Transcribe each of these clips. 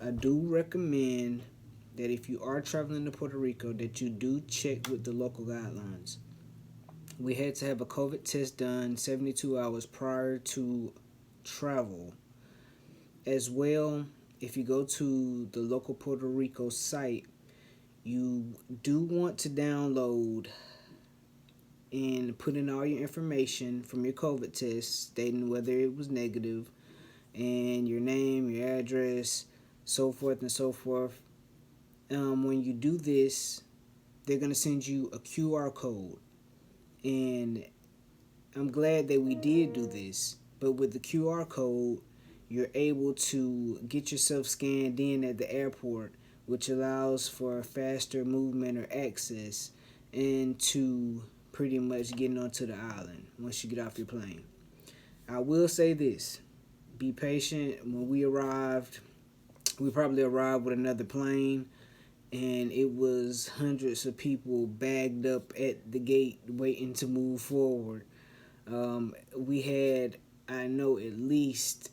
I do recommend that if you are traveling to Puerto Rico, that you do check with the local guidelines. We had to have a COVID test done 72 hours prior to travel. As well, if you go to the local Puerto Rico site, you do want to download and put in all your information from your COVID test, stating whether it was negative, and your name, your address, so forth and so forth. When you do this, they're going to send you a QR code. And I'm glad that we did do this. But with the QR code, you're able to get yourself scanned in at the airport, which allows for faster movement or access into pretty much getting onto the island once you get off your plane. I will say this: be patient. When we arrived, we probably arrived with another plane, and it was hundreds of people bagged up at the gate waiting to move forward. We had, I know, at least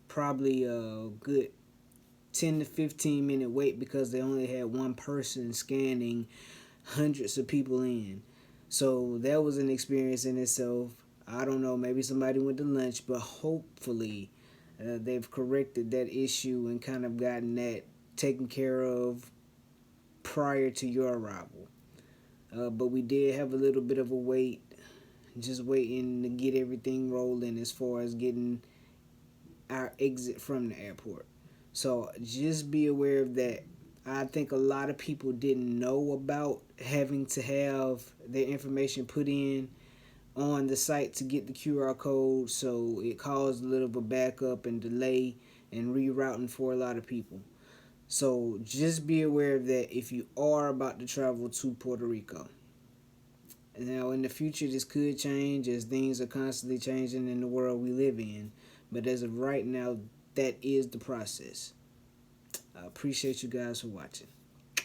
probably a good 10 to 15 minute wait because they only had one person scanning hundreds of people in. So that was an experience in itself. I don't know, maybe somebody went to lunch, but hopefully they've corrected that issue and kind of gotten that taken care of prior to your arrival. But we did have a little bit of a wait, just waiting to get everything rolling as far as getting our exit from the airport. So just be aware of that. I think a lot of people didn't know about having to have their information put in on the site to get the QR code, so it caused a little of a backup and delay and rerouting for a lot of people. So just be aware of that if you are about to travel to Puerto Rico. Now, in the future, this could change as things are constantly changing in the world we live in. But as of right now, that is the process. I appreciate you guys for watching.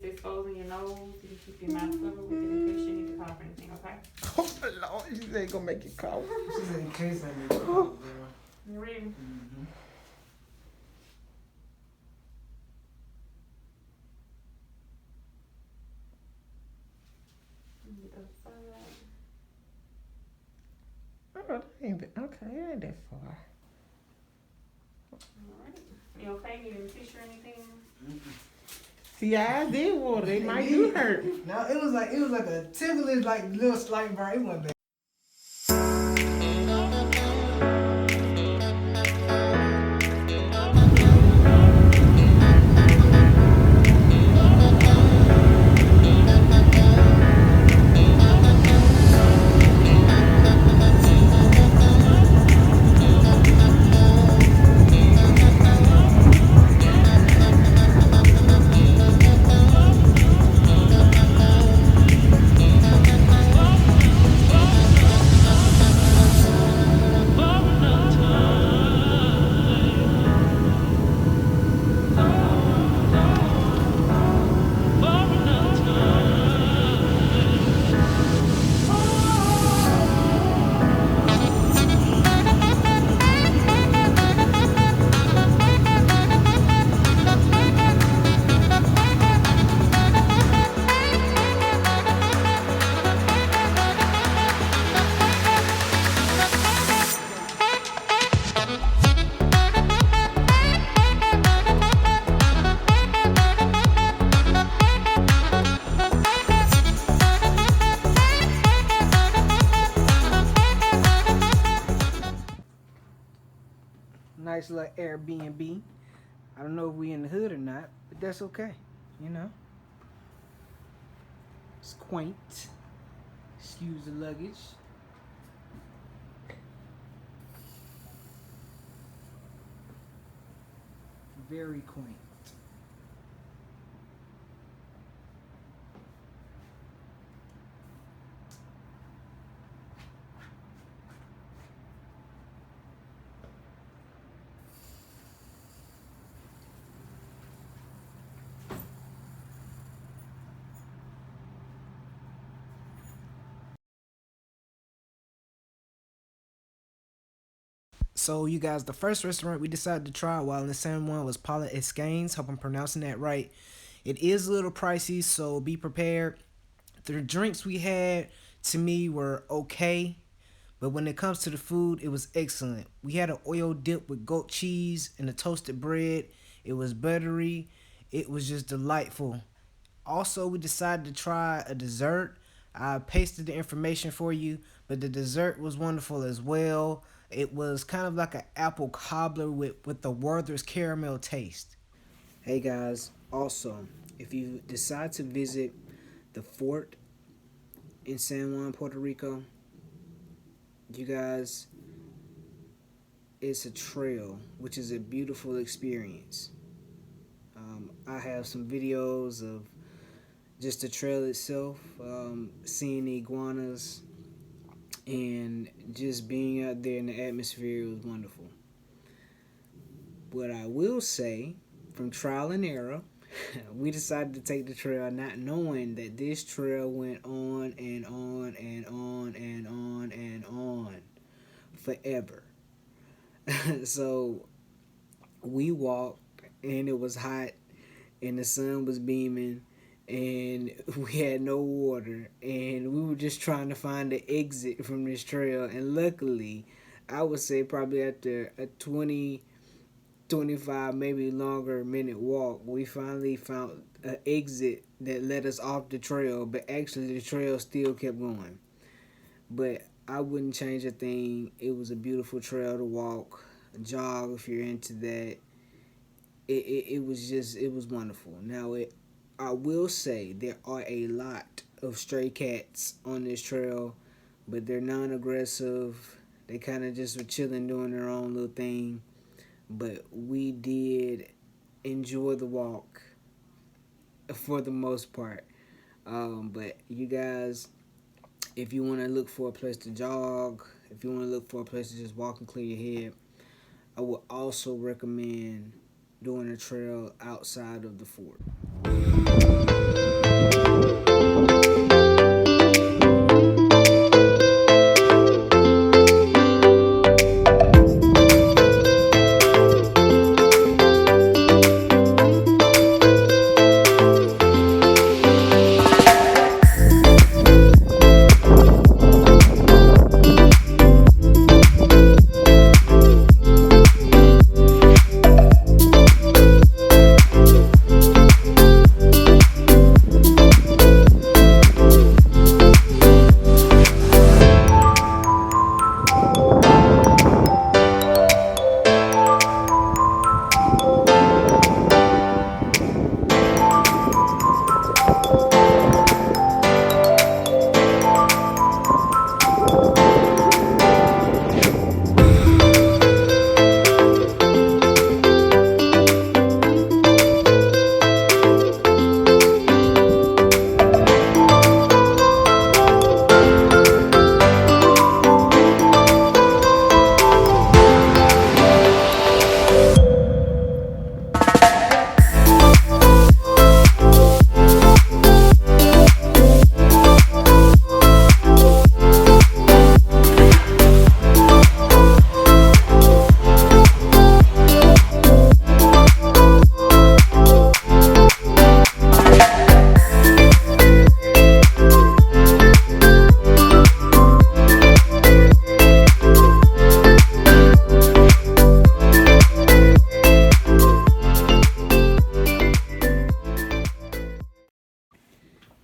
Exposing your nose, you keep your mouth covered with it in case you need to cough or anything, okay? Oh Lord, she ain't gonna make you cough. She said in case I need to cough, girl. You ready? Mm-hmm. The side. Oh, that ain't okay, it ain't that far. Alright. You okay? You didn't tissue or anything? Mm-mm. See, I did water. It might do hurt. No, it was like a ticklish, like little slight burn. It wasn't bad. Nice little Airbnb. I don't know if we in the hood or not, but that's okay. You know, it's quaint. Excuse the luggage. Very quaint. So, you guys, the first restaurant we decided to try while in San Juan was Paula Escanes. Hope I'm pronouncing that right. It is a little pricey, so be prepared. The drinks we had, to me, were okay. But when it comes to the food, it was excellent. We had an oil dip with goat cheese and the toasted bread. It was buttery. It was just delightful. Also, we decided to try a dessert. I pasted the information for you, but the dessert was wonderful as well. It was kind of like an apple cobbler with the Werther's caramel taste. Hey guys, also, if you decide to visit the fort in San Juan, Puerto Rico, you guys, it's a trail, which is a beautiful experience. I have some videos of just the trail itself, seeing the iguanas, and just being out there in the atmosphere was wonderful. What I will say, from trial and error, we decided to take the trail not knowing that this trail went on and on and on and on and on forever. So we walked and it was hot and the sun was beaming and we had no water and we were just trying to find the exit from this trail, and luckily I would say probably after a 20, 25, maybe longer minute walk, we finally found an exit that led us off the trail, but actually the trail still kept going. But I wouldn't change a thing. It was a beautiful trail to walk, jog if you're into that. It was just, it was wonderful. Now, I will say there are a lot of stray cats on this trail, but they're non-aggressive. They kind of just were chilling, doing their own little thing. But we did enjoy the walk for the most part. But you guys, if you want to look for a place to jog, if you want to look for a place to just walk and clear your head, I would also recommend doing a trail outside of the fort.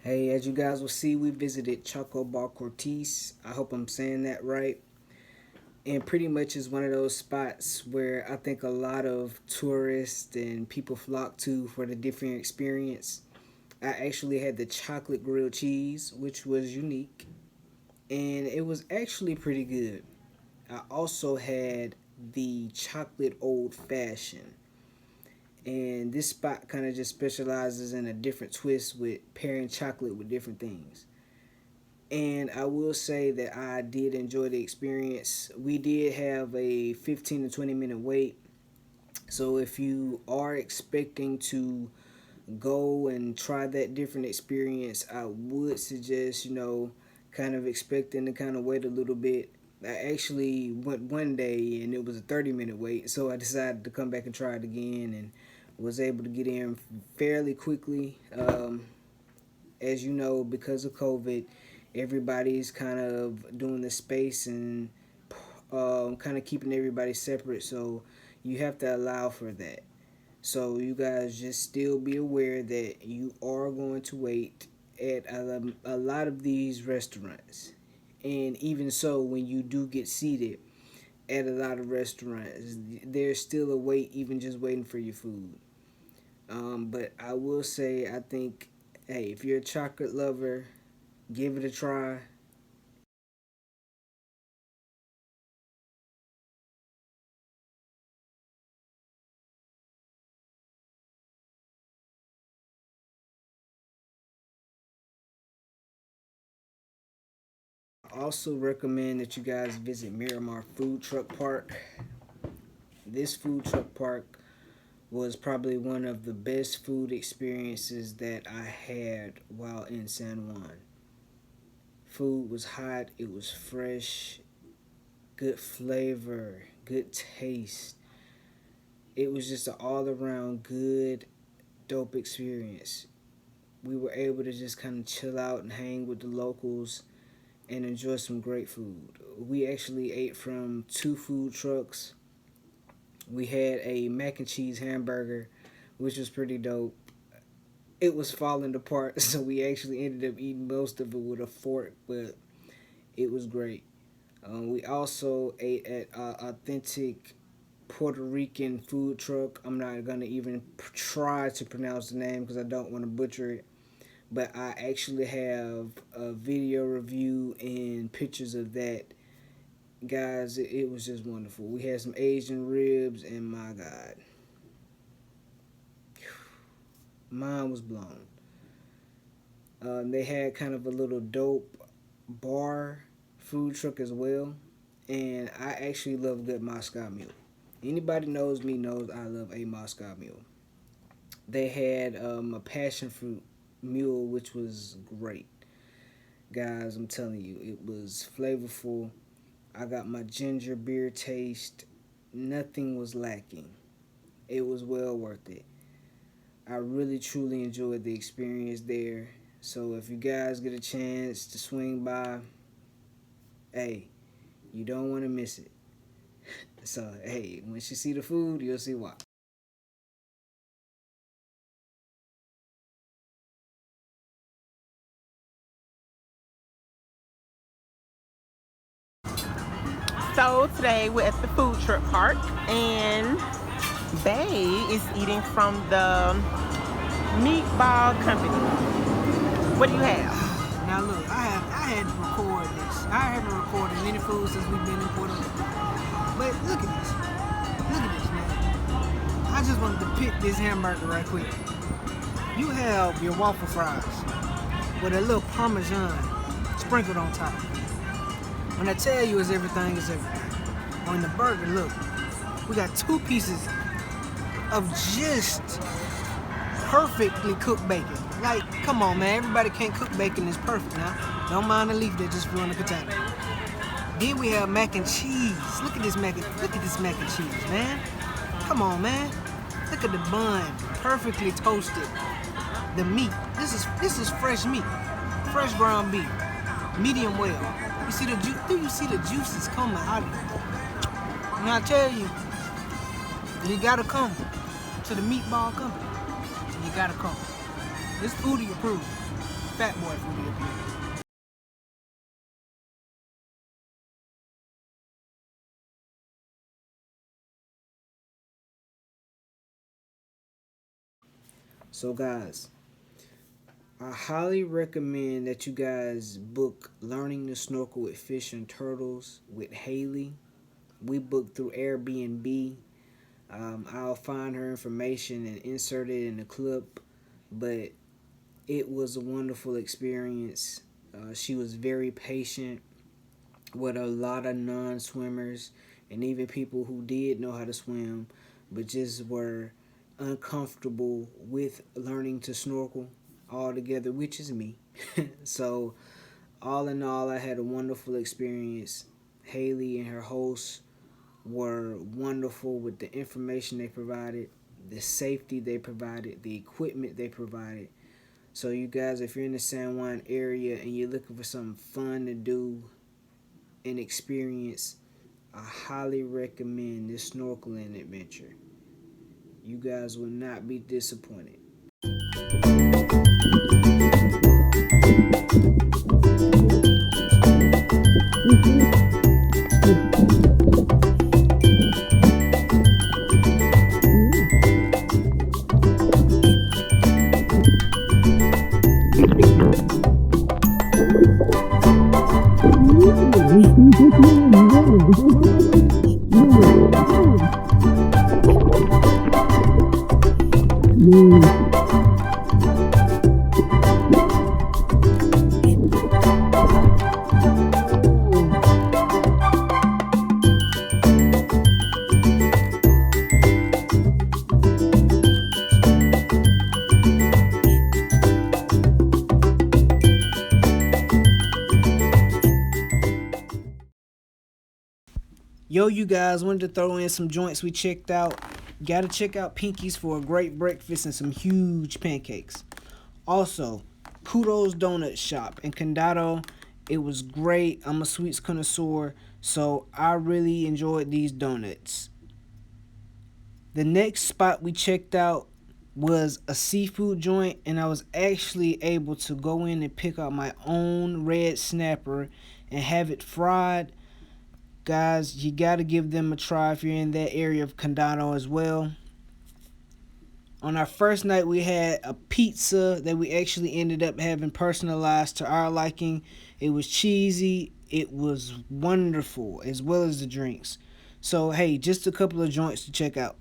Hey, as you guys will see, we visited Choco Bar Cortez. I hope I'm saying that right. And pretty much is one of those spots where I think a lot of tourists and people flock to for the different experience. I actually had the chocolate grilled cheese, which was unique, and it was actually pretty good. I also had the chocolate old fashioned, and this spot kind of just specializes in a different twist with pairing chocolate with different things. And I will say that I did enjoy the experience. We did have a 15 to 20 minute wait, so if you are expecting to go and try that different experience, I would suggest, kind of expecting to kind of wait a little bit, I actually went one day and it was a 30-minute wait, so I decided to come back and try it again and was able to get in fairly quickly. As you know, because of COVID, everybody's kind of doing the space and kind of keeping everybody separate, so you have to allow for that. So you guys just still be aware that you are going to wait at a lot of these restaurants. And even so, when you do get seated at a lot of restaurants, there's still a wait, even just waiting for your food. But I will say, I think, hey, if you're a chocolate lover, give it a try. I also recommend that you guys visit Miramar Food Truck Park. This food truck park was probably one of the best food experiences that I had while in San Juan. Food was hot, it was fresh, good flavor, good taste. It was just an all around good, dope experience. We were able to just kind of chill out and hang with the locals and enjoy some great food. We actually ate from two food trucks. We had a mac and cheese hamburger, which was pretty dope. It was falling apart, so we actually ended up eating most of it with a fork, but it was great. We also ate at authentic Puerto Rican food truck. I'm not gonna even try to pronounce the name because I don't want to butcher it. But I actually have a video review and pictures of that. Guys, it was just wonderful. We had some Asian ribs, and my God, mine was blown. They had kind of a little dope bar food truck as well, and I actually love good Moscow Mule. Anybody knows me knows I love a Moscow Mule. They had a passion fruit mule, which was great. Guys, I'm telling you, it was flavorful. I got my ginger beer taste. Nothing was lacking. It was well worth it. I really truly enjoyed the experience there. So if you guys get a chance to swing by, hey, you don't want to miss it. So hey, once you see the food, you'll see why. So today we're at the food truck park and Bay is eating from the meatball company. What do you have? Now look, I had to record this. I haven't recorded any food since we've been in Puerto Rico. But look at this. Look at this, man. I just wanted to pick this hamburger right quick. You have your waffle fries with a little Parmesan sprinkled on top. When I tell you it's everything, it's everything. On the burger, look, we got two pieces of just perfectly cooked bacon. Like, come on, man. Everybody can't cook bacon is perfect now. Don't mind the leaf that just flew in the container. Then we have mac and cheese. Look at this mac and cheese, man. Come on, man. Look at the bun, perfectly toasted. The meat. This is fresh meat, fresh ground beef, medium well. You see the do you see the juices coming out of it? And I tell you, you gotta come to the meatball company. You gotta come. This foodie approved. Fat boy foodie approved. So guys, I highly recommend that you guys book Learning to Snorkel with Fish and Turtles with Haley. We booked through Airbnb. I'll find her information and insert it in the clip. But it was a wonderful experience. She was very patient with a lot of non-swimmers and even people who did know how to swim but just were uncomfortable with learning to snorkel altogether, which is me. So all in all, I had a wonderful experience. Haley and her hosts were wonderful with the information they provided, the safety they provided, the equipment they provided. So you guys, if you're in the San Juan area and you're looking for something fun to do and experience, I highly recommend this snorkeling adventure. You guys will not be disappointed. Yo, you guys, wanted to throw in some joints we checked out. Gotta check out Pinky's for a great breakfast and some huge pancakes. Also, Kudos Donut Shop in Condado. It was great. I'm a sweets connoisseur, so I really enjoyed these donuts. The next spot we checked out was a seafood joint, and I was actually able to go in and pick out my own red snapper and have it fried. Guys, you got to give them a try if you're in that area of Condado as well. On our first night, we had a pizza that we actually ended up having personalized to our liking. It was cheesy. It was wonderful, as well as the drinks. So, hey, just a couple of joints to check out.